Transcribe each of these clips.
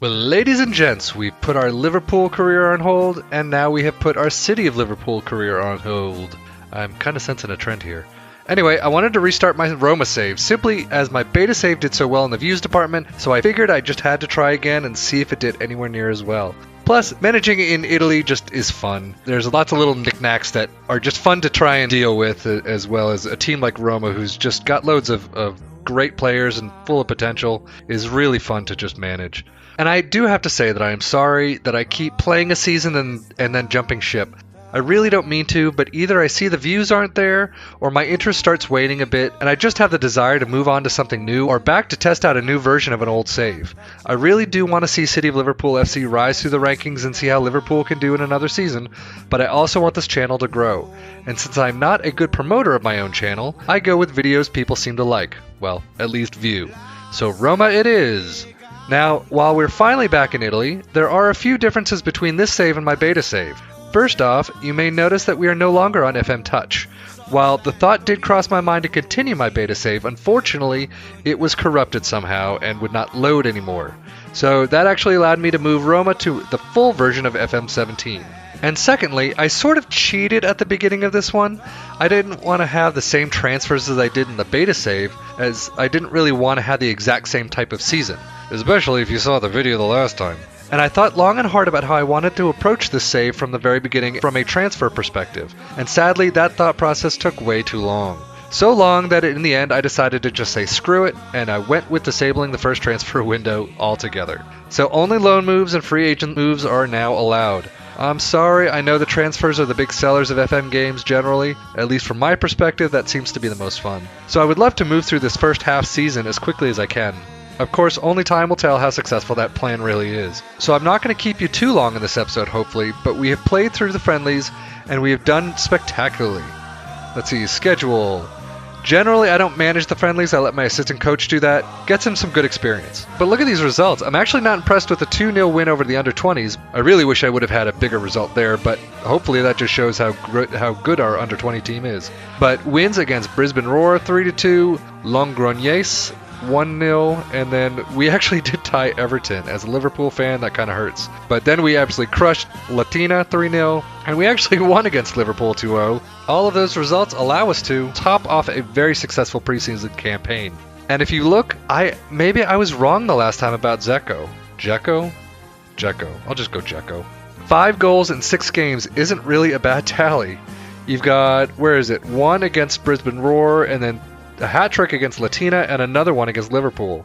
Well, ladies and gents, we put our Liverpool career on hold, and now we have put our City of Liverpool career on hold. I'm kind of sensing a trend here. Anyway, I wanted to restart my Roma save, simply as my beta save did so well in the views department, so I figured I just had to try again and see if it did anywhere near as well. Plus, managing in Italy just is fun. There's lots of little knickknacks that are just fun to try and deal with, as well as a team like Roma who's just got loads of great players and full of potential is really fun to just manage. And I do have to say that I am sorry that I keep playing a season and then jumping ship. I really don't mean to, but either I see the views aren't there, or my interest starts waning a bit, and I just have the desire to move on to something new, or back to test out a new version of an old save. I really do want to see City of Liverpool FC rise through the rankings and see how Liverpool can do in another season, but I also want this channel to grow. And since I'm not a good promoter of my own channel, I go with videos people seem to like. Well, at least view. So Roma it is! Now, while we're finally back in Italy, there are a few differences between this save and my beta save. First off, you may notice that we are no longer on FM Touch. While the thought did cross my mind to continue my beta save, unfortunately, it was corrupted somehow and would not load anymore. So that actually allowed me to move Roma to the full version of FM 17. And secondly, I sort of cheated at the beginning of this one. I didn't want to have the same transfers as I did in the beta save, as I didn't really want to have the exact same type of season. Especially if you saw the video the last time. And I thought long and hard about how I wanted to approach this save from the very beginning from a transfer perspective. And sadly, that thought process took way too long. So long that in the end I decided to just say screw it, and I went with disabling the first transfer window altogether. So only loan moves and free agent moves are now allowed. I'm sorry, I know the transfers are the big sellers of FM games generally. At least from my perspective, that seems to be the most fun. So I would love to move through this first half season as quickly as I can. Of course, only time will tell how successful that plan really is. So I'm not going to keep you too long in this episode, hopefully, but we have played through the friendlies, and we have done spectacularly. Let's see, schedule. Generally, I don't manage the friendlies, I let my assistant coach do that. Gets him some good experience. But look at these results. I'm actually not impressed with the 2-0 win over the under-20s. I really wish I would have had a bigger result there, but hopefully that just shows how good our under-20 team is. But wins against Brisbane Roar 3-2, Logroñés 1-0, and then we actually did tie Everton. As a Liverpool fan, that kind of hurts. But then we absolutely crushed Latina 3-0, and we actually won against Liverpool 2-0. All of those results allow us to top off a very successful preseason campaign. And if you look, maybe I was wrong the last time about Dzeko. Dzeko? I'll just go Dzeko. 5 goals in 6 games isn't really a bad tally. You've got, where is it? 1 against Brisbane Roar, and then a hat-trick against Latina, and another one against Liverpool.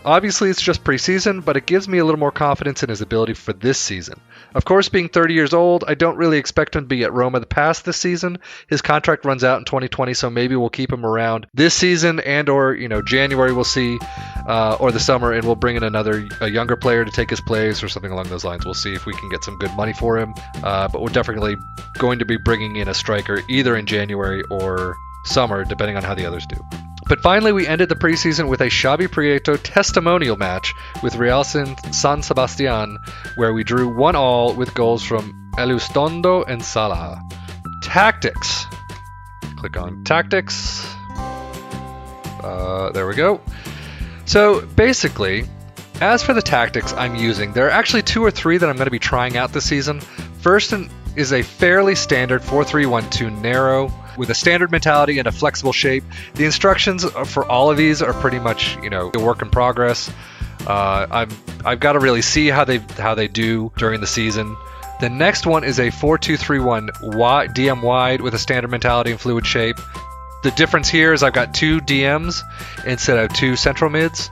Obviously, it's just preseason, but it gives me a little more confidence in his ability for this season. Of course, being 30 years old, I don't really expect him to be at Roma past this season. His contract runs out in 2020, so maybe we'll keep him around this season and/or January we'll see, or the summer, and we'll bring in a younger player to take his place or something along those lines. We'll see if we can get some good money for him, but we're definitely going to be bringing in a striker either in January or summer, depending on how the others do. But finally, we ended the preseason with a Xavi Prieto testimonial match with Real San Sebastián, where we drew 1-1 with goals from Elustondo and Salah. Tactics. Click on Tactics. There we go. So basically, as for the tactics I'm using, there are actually 2 or 3 that I'm going to be trying out this season. First is a fairly standard 4-3-1-2 narrow, with a standard mentality and a flexible shape. The instructions for all of these are pretty much, a work in progress. I've got to really see how they do during the season. The next one is a 4-2-3-1 DM wide with a standard mentality and fluid shape. The difference here is I've got 2 DMs instead of 2 central mids.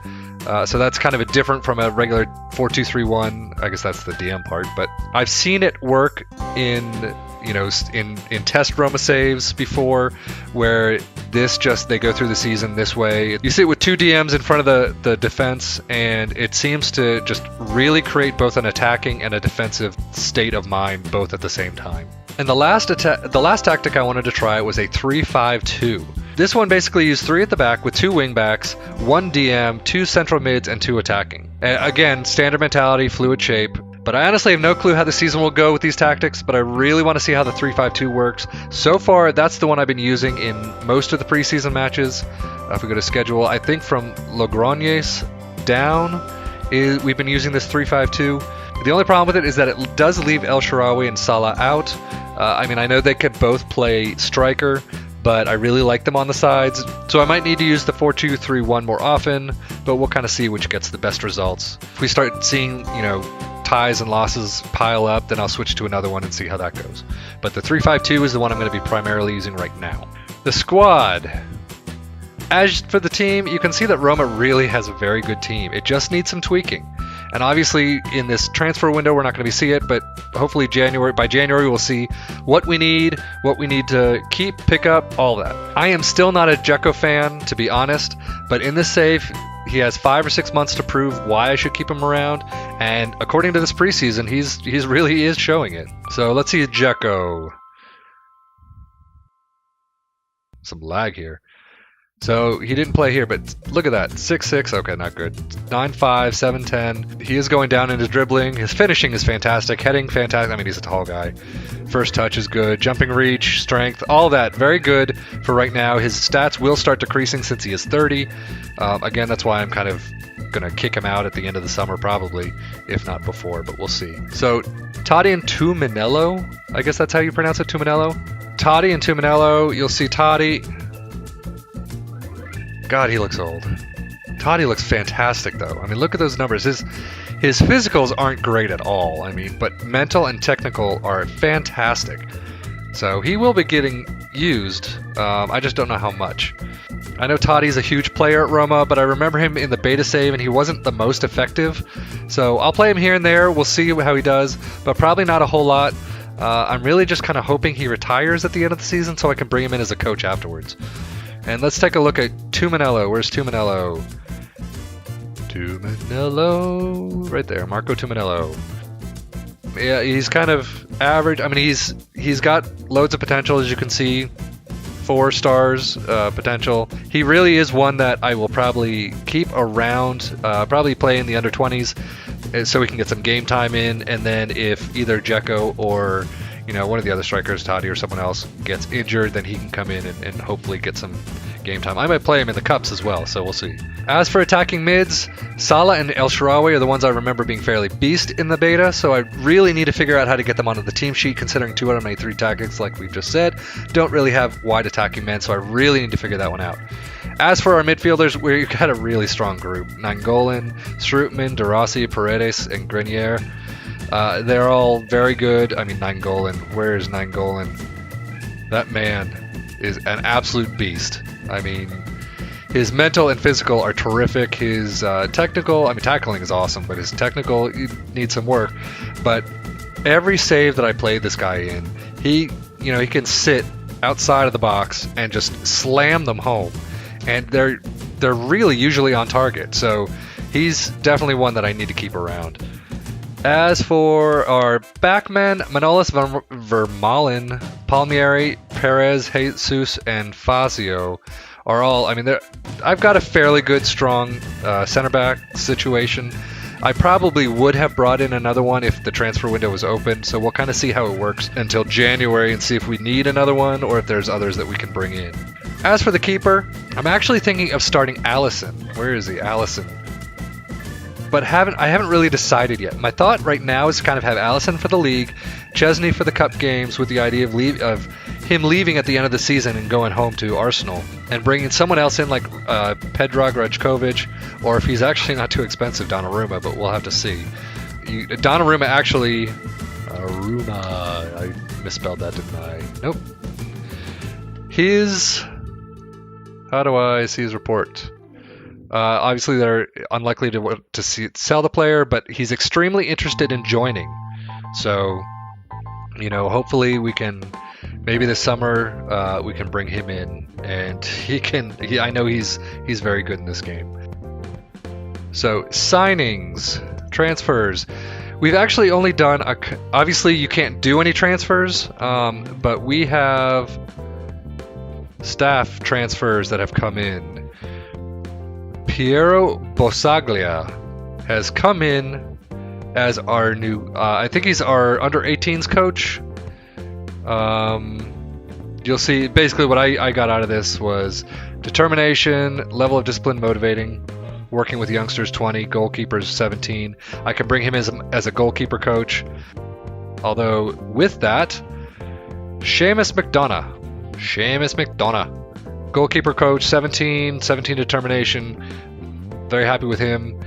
So that's kind of a different from a regular 4-2-3-1. I guess that's the DM part, but I've seen it work in test Roma saves before, where they go through the season this way. You see it with 2 DMs in front of the defense, and it seems to just really create both an attacking and a defensive state of mind both at the same time. And the last tactic I wanted to try was a 3-5-2. This one basically used 3 at the back with 2 wing backs, 1 DM, 2 central mids, and 2 attacking. Again, standard mentality, fluid shape. But I honestly have no clue how the season will go with these tactics, but I really want to see how the 3-5-2 works. So far, that's the one I've been using in most of the preseason matches. If we go to schedule, I think from Logroñés down, we've been using this 3-5-2. The only problem with it is that it does leave El Shaarawy and Salah out. I mean, I know they could both play striker, but I really like them on the sides, so I might need to use the 4-2-3-1 more often, but we'll kind of see which gets the best results. If we start seeing, ties and losses pile up, then I'll switch to another one and see how that goes. But the 3-5-2 is the one I'm going to be primarily using right now. The squad. As for the team, you can see that Roma really has a very good team. It just needs some tweaking. And obviously, in this transfer window, we're not going to see it, but hopefully by January, we'll see what we need to keep, pick up, all that. I am still not a Dzeko fan, to be honest, but in this save, he has 5 or 6 months to prove why I should keep him around, and according to this preseason, he's really is showing it. So let's see Dzeko. Some lag here. So he didn't play here, but look at that. 6'6", okay, not good. 9'5", 7'10". He is going down in his dribbling. His finishing is fantastic. Heading, fantastic. I mean, he's a tall guy. First touch is good. Jumping reach, strength, all that. Very good for right now. His stats will start decreasing since he is 30. Again, that's why I'm kind of going to kick him out at the end of the summer, probably, if not before, but we'll see. So Totti and Tuminello, I guess that's how you pronounce it, Tuminello? Totti and Tuminello, you'll see Totti. God, he looks old. Totti looks fantastic, though. I mean, look at those numbers. His physicals aren't great at all, I mean, but mental and technical are fantastic. So he will be getting used. I just don't know how much. I know Totti's a huge player at Roma, but I remember him in the beta save, and he wasn't the most effective. So I'll play him here and there. We'll see how he does, but probably not a whole lot. I'm really just kind of hoping he retires at the end of the season so I can bring him in as a coach afterwards. And let's take a look at Tuminello. Where's Tuminello? Tuminello. Right there, Marco Tuminello. Yeah, he's kind of average. I mean, he's got loads of potential, as you can see. 4 stars potential. He really is one that I will probably keep around, probably play in the under 20s so we can get some game time in. And then if either Dzeko or one of the other strikers, Totti or someone else, gets injured, then he can come in and hopefully get some game time. I might play him in the cups as well, so we'll see. As for attacking mids, Salah and El Shaarawy are the ones I remember being fairly beast in the beta, so I really need to figure out how to get them onto the team sheet, considering 2 out of my 3 tactics, like we've just said, don't really have wide attacking men, so I really need to figure that one out. As for our midfielders, we've got a really strong group. Nainggolan, Strootman, De Rossi, Paredes, and Grenier. They're all very good. I mean, Nainggolan. Where is Nainggolan? That man is an absolute beast. I mean, his mental and physical are terrific. His technical, I mean, tackling is awesome, but his technical needs some work. But every save that I played this guy in, he can sit outside of the box and just slam them home, and they're really usually on target. So he's definitely one that I need to keep around. As for our backmen, Manolis, Vermaelen, Palmieri, Perez, Jesus, and Fazio are all, I mean, I've got a fairly good, strong center back situation. I probably would have brought in another one if the transfer window was open, so we'll kind of see how it works until January and see if we need another one or if there's others that we can bring in. As for the keeper, I'm actually thinking of starting Allison. Where is he? Allison. But I haven't really decided yet. My thought right now is to kind of have Allison for the league, Chesney for the cup games, with the idea of him leaving at the end of the season and going home to Arsenal, and bringing someone else in like Predrag Rajkovic, or if he's actually not too expensive, Donnarumma, but we'll have to see. Donnarumma actually... I misspelled that, didn't I? Nope. How do I see his report? Obviously, they're unlikely to sell the player, but he's extremely interested in joining. So, hopefully we can, maybe this summer, we can bring him in, and I know he's very good in this game. So, signings, transfers. We've actually only done, obviously you can't do any transfers, but we have staff transfers that have come in. Piero Bosaglia has come in as our new, I think he's our under-18s coach. You'll see, basically what I got out of this was determination, level of discipline, motivating, working with youngsters 20, goalkeepers 17. I can bring him as a goalkeeper coach. Although with that, Seamus McDonough, goalkeeper coach 17 determination. Very happy with him.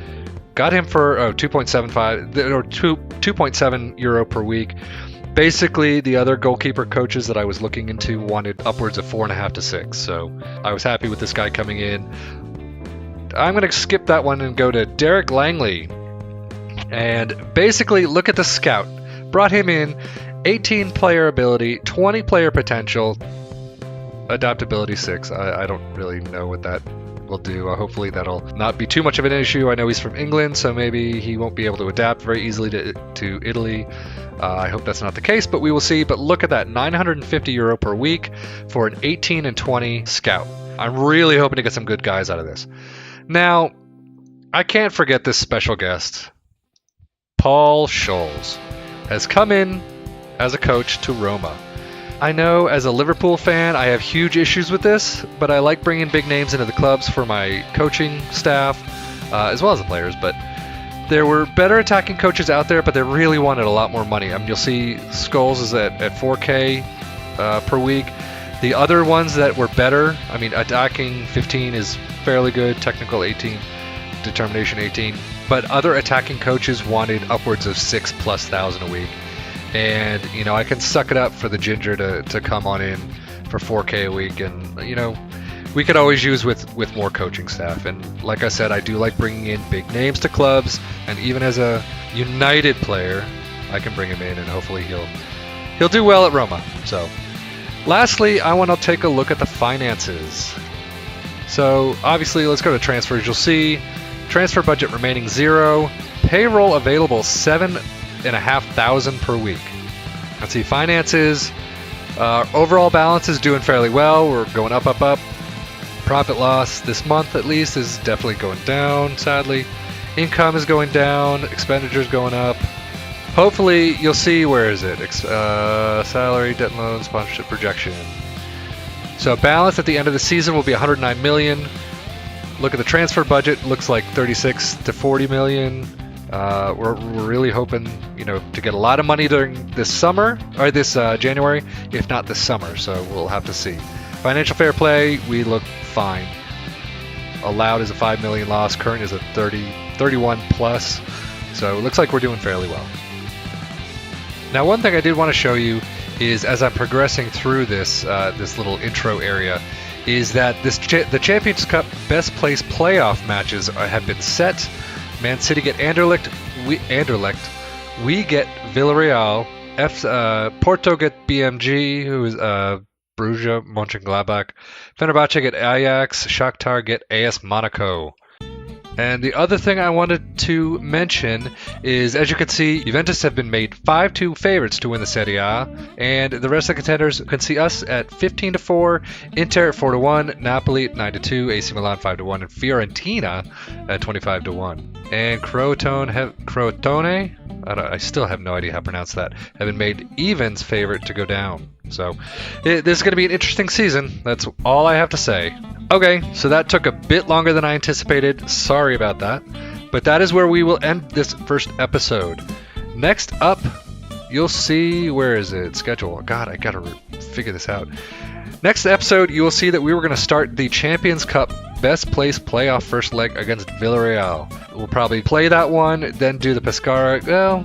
Got him for 2.75 or 2.7 euro per week. Basically, the other goalkeeper coaches that I was looking into wanted upwards of 4.5 to 6. So I was happy with this guy coming in. I'm going to skip that one and go to Derek Langley. And basically, look at the scout. Brought him in, 18 player ability, 20 player potential, adaptability 6. I don't really know what that will do. Hopefully that'll not be too much of an issue. I know he's from England, so maybe he won't be able to adapt very easily to Italy. I hope that's not the case, but we will see. But look at that, 950 euro per week for an 18 and 20 scout. I'm really hoping to get some good guys out of this. Now, I can't forget this special guest. Paul Scholes has come in as a coach to Roma. I know as a Liverpool fan, I have huge issues with this, but I like bringing big names into the clubs for my coaching staff, as well as the players. But there were better attacking coaches out there, but they really wanted a lot more money. I mean, you'll see Scholes is at 4K per week. The other ones that were better, I mean, attacking 15 is fairly good, technical 18, determination 18. But other attacking coaches wanted upwards of 6,000+ a week. And, you know, I can suck it up for the ginger to come on in for 4K a week. And, you know, we could always use with more coaching staff. And like I said, I do like bringing in big names to clubs. And even as a United player, I can bring him in and hopefully he'll do well at Roma. So, lastly, I want to take a look at the finances. So, obviously, let's go to transfers. You'll see transfer budget remaining 0. Payroll available 7,500 per week. Let's see, finances. Overall balance is doing fairly well. We're going up. Profit loss this month at least is definitely going down, sadly. Income is going down. Expenditures going up. Hopefully, you'll see, where is it? Salary, debt and loan, sponsorship projection. So balance at the end of the season will be 109 million. Look at the transfer budget. Looks like 36 to 40 million. We're really hoping, you know, to get a lot of money during this summer or this January, if not this summer. So we'll have to see. Financial fair play, we look fine. Allowed is a 5 million loss. Current is a 31 plus. So it looks like we're doing fairly well. Now, one thing I did want to show you is, as I'm progressing through this this little intro area, is that the Champions Cup best place playoff matches have been set. Man City get Anderlecht. We get Villarreal. Porto get BMG, who is Bruges, Mönchengladbach. Fenerbahce get Ajax. Shakhtar get AS Monaco. And the other thing I wanted to mention is, as you can see, Juventus have been made 5-2 favorites to win the Serie A, and the rest of the contenders can see us at 15-4, Inter at 4-1, Napoli at 9-2, AC Milan 5-1, and Fiorentina at 25-1. And Crotone, I still have no idea how to pronounce that, have been made evens favorite to go down. So this is going to be an interesting season. That's all I have to say. Okay, so that took a bit longer than I anticipated. Sorry about that. But that is where we will end this first episode. Next up, you'll see, where is it? Schedule. God, I gotta figure this out. Next episode, you will see that we were going to start the Champions Cup best place playoff first leg against Villarreal. We'll probably play that one, then do the Pescara. Well,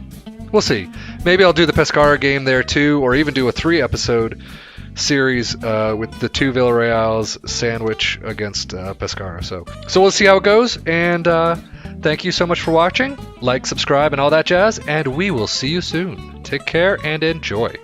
we'll see. Maybe I'll do the Pescara game there too, or even do a 3-episode series with the 2 Villarreals sandwich against Pescara. So we'll see how it goes, and thank you so much for watching. Like, subscribe, and all that jazz, and we will see you soon. Take care and enjoy.